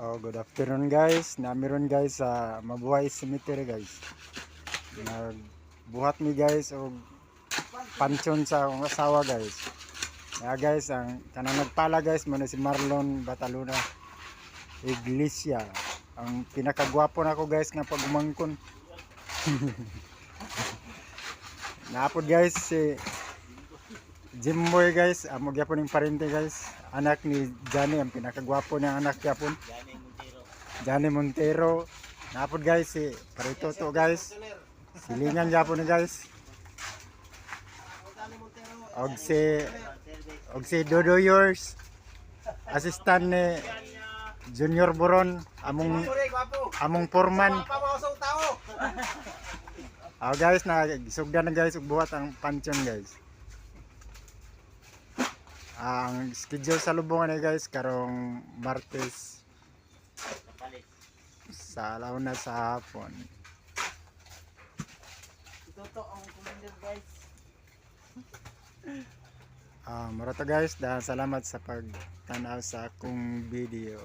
Oh, good afternoon guys. Namiron guys sa Mabuhay Cemetery guys. Nagbuhat mi guys og pansyon sa akong asawa guys. Guys, ang kanang nagpala guys mo na si Marlon Bataluna Iglesia. Ang pinakagwapo nako guys nga pagumangkon. Naapod guys si Jimboy guys, amo gyapon ning parente guys. Anak ni Johnny, ang pinakagwapo niyang anak gyapon. Johnny Montero. Naapod guys si Paritoto guys. Silingan gyapon ni guys. Og si Dodo yours. Assistant ni Junior Boron, among foreman. Guys, nagisugdan na guys ug buhat ang pansyon guys. Ang schedule sa lubungan ay guys karong Martes sa alauna sa hapon. Ito ang commander guys. Mara to guys, dahil salamat sa pagtanaw sa akong video.